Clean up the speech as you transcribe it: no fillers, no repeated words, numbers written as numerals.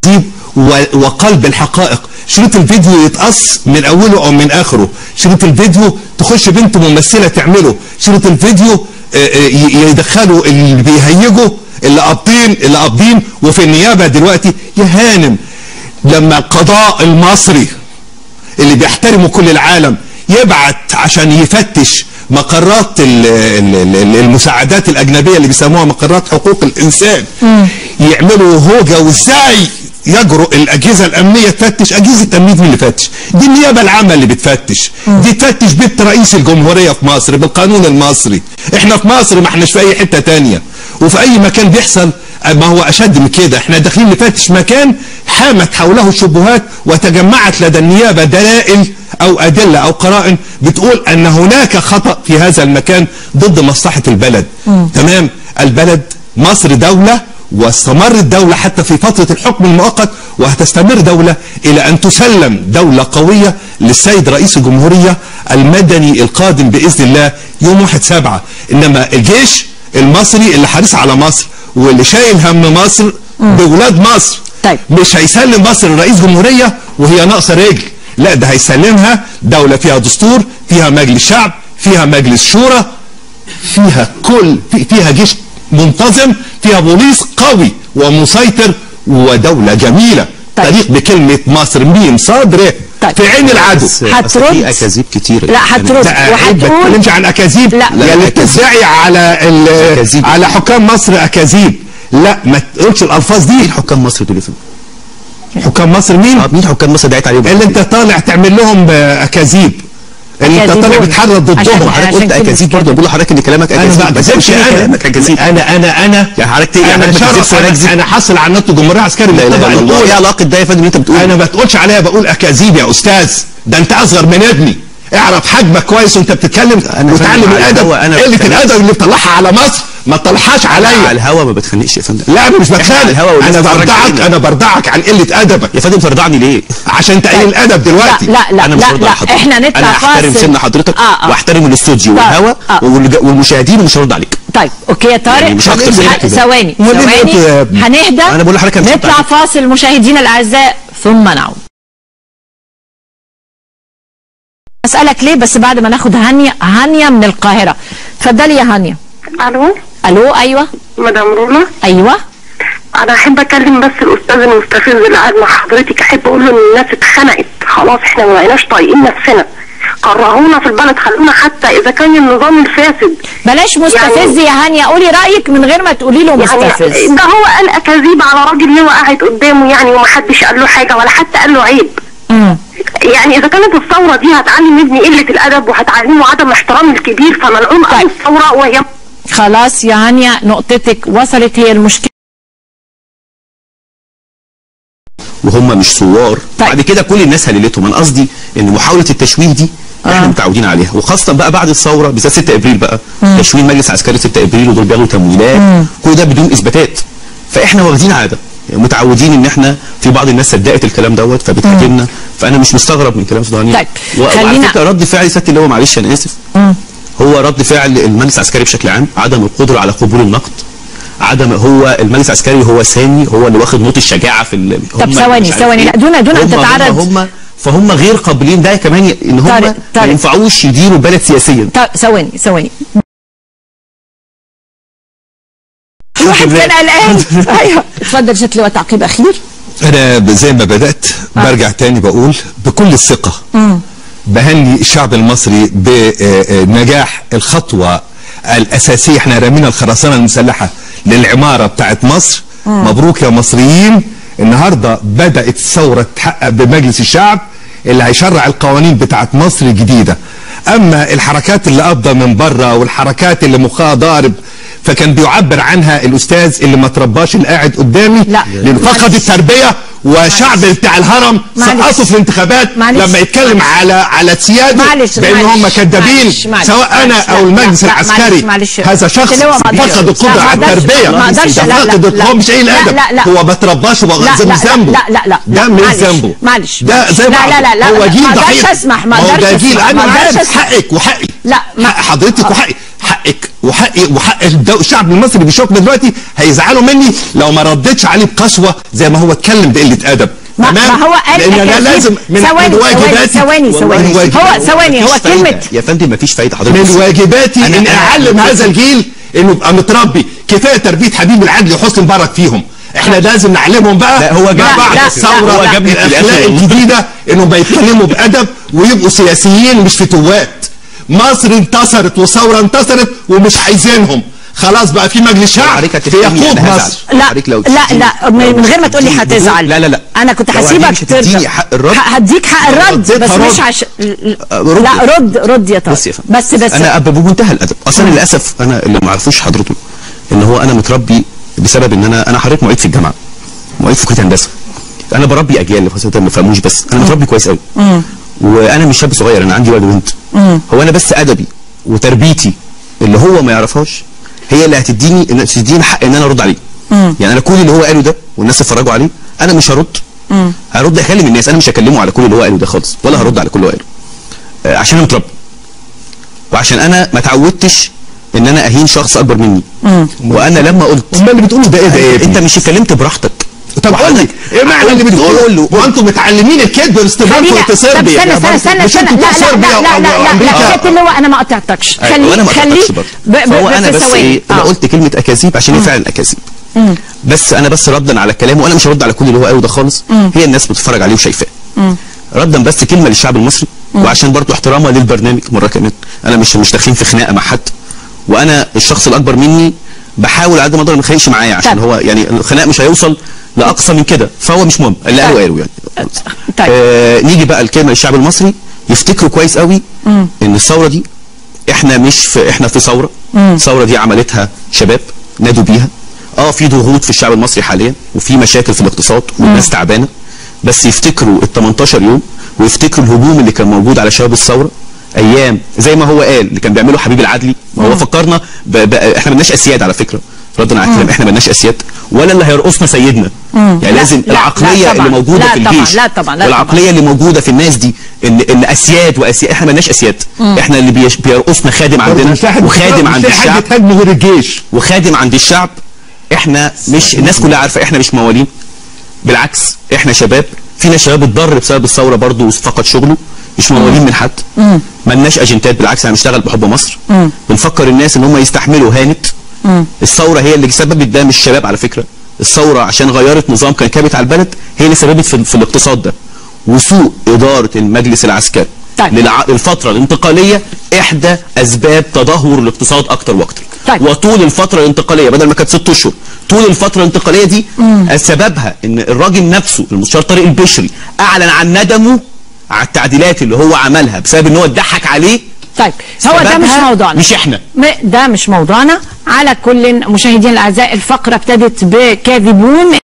الأكاذيب وقلب الحقائق. شريط الفيديو يتقص من أوله أو من آخره، شريط الفيديو تخش بنت ممثلة تعمله، شريط الفيديو يدخلوا اللي بيهيجوا اللي قابضين. وفي النيابة دلوقتي يا هانم لما القضاء المصري اللي بيحترمه كل العالم يبعت عشان يفتش مقرات المساعدات الأجنبية اللي بيسموها مقرات حقوق الإنسان، يعملوا هوجة وازاي يجرؤ الأجهزة الأمنية تفتش. أجهزة التمويل مين اللي فتش؟ دي النيابة العامة اللي بتفتش. دي تفتش بيت رئيس الجمهورية في مصر بالقانون المصري. احنا في مصر ما احناش في أي حتة تانية، وفي أي مكان بيحصل ما هو أشد من كده. احنا داخلين نفتش مكان حامت حوله الشبهات وتجمعت لدى النيابة دلائل أو أدلة أو قرائن بتقول أن هناك خطأ في هذا المكان ضد مصلحة البلد. تمام؟ البلد مصر دولة، واستمرت دولة حتى في فترة الحكم المؤقت، وهتستمر دولة إلى أن تسلم دولة قوية للسيد رئيس الجمهورية المدني القادم بإذن الله يوم 1/7. إنما الجيش المصري اللي حريص على مصر واللي شايل هم مصر بولاد مصر طيب. مش هيسلم مصر لرئيس جمهورية وهي ناقصة رجل، لا ده هيسلمها دولة فيها دستور، فيها مجلس شعب، فيها مجلس شورى، فيها جيش منتظم، فيها بوليس قوي ومسيطر، ودولة جميلة تليق بكلمة مصر ميم صاد ر في عين العدو. هترد في اكاذيب كتير. لا هترد وهتقول ما تتكلمش عن اكاذيب. لا اللي بتدعي على حكام مصر اكاذيب، لا ما تقولش الالفاظ دي. مين حكام مصر دول؟ حكام مصر مين؟ مين حكام مصر دعيت عليهم؟ اللي انت طالع تعمل لهم اكاذيب، اللي انت طالع بتحرض ضدهم. حضرتك قلت اكاذيب برضه، بقول لحضرتك ان كلامك اكاذيب. انا ما بكذبش، انا يعني حضرتك انا حاصل على النقطه جمهوريه عسكري. لا اله الا الله. ايه علاقه ده يا فندم اللي انت بتقوله؟ انا ما بتقولش عليها بقول اكاذيب يا استاذ، ده انت اصغر من ابني، اعرف حجمك كويس وانت بتتكلم وتعلم الادب. قله الادب اللي بتطلعها على مصر ما تطلعهاش عليا. على الهوا ما بتخنقش يا فندم. لا انا مش بتخانق، انا برضعك عن قله ادبك يا فندم. ترضعني ليه؟ عشان تقلل الادب دلوقتي. لا انا مش برضع حضرتك. احنا نطلع فاصل. انا احترم سن حضرتك واحترم الاستوديو والهوا والمشاهدين، ومش هرد عليك. طيب اوكي يا طارق، يعني مش اكتر. ثواني هنهدى. انا بقول لحضرتك نطلع فاصل مشاهدينا الاعزاء ثم نعود. اسالك ليه بس بعد ما ناخد هانيا من القاهره. اتفضلي يا هانيا. الو. ايوه مدام رولا. ايوه انا احب اكلم بس الاستاذ المستفز اللي قاعد مع حضرتك. احب اقول له ان الناس اتخنقت خلاص، احنا ما بقيناش طايقين نفسنا، كرهونا في البلد، خلونا حتى اذا كان النظام الفاسد. بلاش مستفز يا هانيا، قولي رايك من غير ما تقولي له مستفز. يعني ده هو قال اكاذيب على راجل هو قاعد قدامه يعني، ومحدش قال له حاجه ولا حتى قال له عيب. يعني اذا كانت الثوره دي هتعلم ابني قله الادب وهتعلمه عدم احترام الكبير، فملعون قوي الثوره. وهي خلاص يا هانيا نقطتك وصلت. هي المشكله وهم مش ثوار. بعد كده كل الناس هللتهم. انا قصدي ان محاوله التشويه دي احنا متعودين عليها، وخاصه بقى بعد الثوره بالذات 6 ابريل بقى. تشويه مجلس عسكري 6 ابريل ودول بياخدوا تمويلات، كل ده بدون اثباتات. فاحنا واخدين عاده، متعودين ان احنا في بعض الناس صدقت الكلام دوت فبتهاجمنا. فانا مش مستغرب من كلام سوداني. طيب وعلى فكره رد فعل سيادة اللي هو معلش انا اسف، هو رد فعل المجلس العسكري بشكل عام عدم القدره على قبول النقد. هو المجلس العسكري هو ثاني، هو اللي واخد نوت الشجاعه في طب ثواني لا دون ان تتعرض. فهم غير قابلين ده كمان ان هم ما ينفعوش يديروا بلد سياسيا. طب ثواني الواحد كان قلقان. ايوه اتفضل شكل وتعقيب اخير. انا زي ما بدات برجع تاني بقول بكل الثقه بهني الشعب المصري بنجاح الخطوه الاساسيه. احنا رمينا الخرسانه المسلحه للعماره بتاعت مصر. مبروك يا مصريين. النهارده بدات الثوره تتحقق بمجلس الشعب اللي هيشرع القوانين بتاعت مصر الجديده. اما الحركات اللي قابضه من بره والحركات اللي مخها ضارب فكان بيعبر عنها الاستاذ اللي ما ترباش اللي قاعد قدامي، لانه فقد التربيه. وشعب بتاع الهرم سقطوا في الانتخابات لما يتكلم على سياده بان هم كذابين، سواء انا او المجلس العسكري. هذا شخص فقد القدره على التربيه، هو مش قليل الادب، هو ما ترباش، هو مش ذنبه. ده مش ذنبه، ده زي ما هو جيل ضحيه. ما اقدرش اسمح. انا عارف حقك وحقي، حق حضرتك وحقي. حقك وحق الشعب المصري بيشوفنا دلوقتي هيزعلوا مني لو ما ردتش عليه بقسوه زي ما هو اتكلم بقله ادب. ما هو قال لان انا لازم من واجباتي ثواني هو كلمه يا فندم ما فيش فايده حضرتك. من واجباتي ان اعلم هذا الجيل انه يبقى متربي. كفايه تربيه حبيب العدل وحسني مبارك فيهم. احنا لازم نعلمهم بقى. لا هو جاب بعد الثوره هو جاب الاخلاق الجديده انهم بيتكلموا بادب ويبقوا سياسيين مش فتوات. مصر انتصرت والثوره انتصرت ومش عايزينهم. خلاص بقى في مجلس شعب يقود مصر. لا من غير ما تقول لي هتزعل. لا انا كنت هسيبك تديني حق الرد. هديك حق الرد بس مش عشان لا رد يا طارق. بس انا بمنتهى الادب. اصلا للاسف انا اللي ما اعرفوش حضرته ان هو انا متربي بسبب ان انا حضرتك معيد في الجامعه، معيد في كليه هندسه. انا بربي اجيال ما فهموش، بس انا متربي كويس قوي. وانا مش شاب صغير، انا عندي ولد وبنت. هو انا بس ادبي وتربيتي اللي هو ما يعرفهاش هي اللي هتديني حق ان انا ارد عليه. يعني انا كل اللي هو قاله ده والناس اتفرجوا عليه انا مش هرد. هرد اكلم الناس، انا مش هكلمه على كل اللي هو قاله ده خالص، ولا هرد على كل اللي هو قاله. عشان انا متربي وعشان انا ما اتعودتش ان انا اهين شخص اكبر مني. وانا لما قلت اللي بتقوله ده ايه انت مش اتكلمت براحتك. طب قول لي ايه معنى اللي بتقوله له؟ وانتم متعلمين الكذب والاستبان في صربيا. استنى لا انا ما قطعتكش. خليك فهو انا بس انا قلت كلمه اكاذيب عشان هي فعلا اكاذيب. بس انا بس ردا على كلامه، وانا مش هرد على كل اللي هو قاله ده خالص. هي الناس بتتفرج عليه وشايفاه. ردا بس كلمه للشعب المصري وعشان برضه احتراما للبرنامج مره كمان. انا مش داخلين في خناقه مع حد، وانا الشخص الاكبر مني بحاول على قد ما اقدر ما اتخانقش معاه عشان هو يعني الخناق مش هيوصل لاقصى من كده، فهو مش مهم اللي قاله يعني. نيجي بقى الكلمه للشعب المصري يفتكروا كويس قوي ان الثوره دي احنا في ثوره. الثوره دي عملتها شباب نادوا بيها. في ضغوط في الشعب المصري حاليا وفي مشاكل في الاقتصاد والناس تعبانه، بس يفتكروا ال 18 يوم ويفتكروا الهجوم اللي كان موجود على شباب الثوره ايام زي ما هو قال اللي كان بيعمله حبيب العدلي. هو فكرنا احنا مالناش اسياد على فكره، ردا على الكلام احنا مالناش اسياد ولا اللي هيرقصنا سيدنا. يعني لازم العقليه اللي موجوده في الجيش والعقليه اللي موجوده في الناس دي ان اسياد واسياد. احنا مالناش اسياد. احنا اللي بيرقصنا خادم عندنا وخادم عند الشعب وخادم عند الشعب. احنا مش الناس كلها عارفه احنا مش موالين، بالعكس احنا شباب. فينا شباب اتضر بسبب الثوره برضه وفقد شغله، مش موالين من حد. مالناش اجنتات، بالعكس احنا بنشتغل بحب مصر. بنفكر الناس ان هم يستحملوا هانت. الثوره هي اللي سببت ده مش الشباب على فكره. الثوره عشان غيرت نظام كان كابت على البلد هي اللي سببت في الاقتصاد ده. وسوء اداره المجلس العسكري للفتره الانتقاليه احدى اسباب تدهور الاقتصاد اكتر واكتر. وطول الفتره الانتقاليه بدل ما كانت 6 اشهر، طول الفتره الانتقاليه دي سببها ان الراجل نفسه المستشار طارق البشري اعلن عن ندمه على التعديلات اللي هو عملها بسبب ان هو اتضحك عليه. طيب هو ده مش موضوعنا، مش احنا، ده مش موضوعنا. على كل مشاهدينا الاعزاء الفقره ابتدت بكاذبون.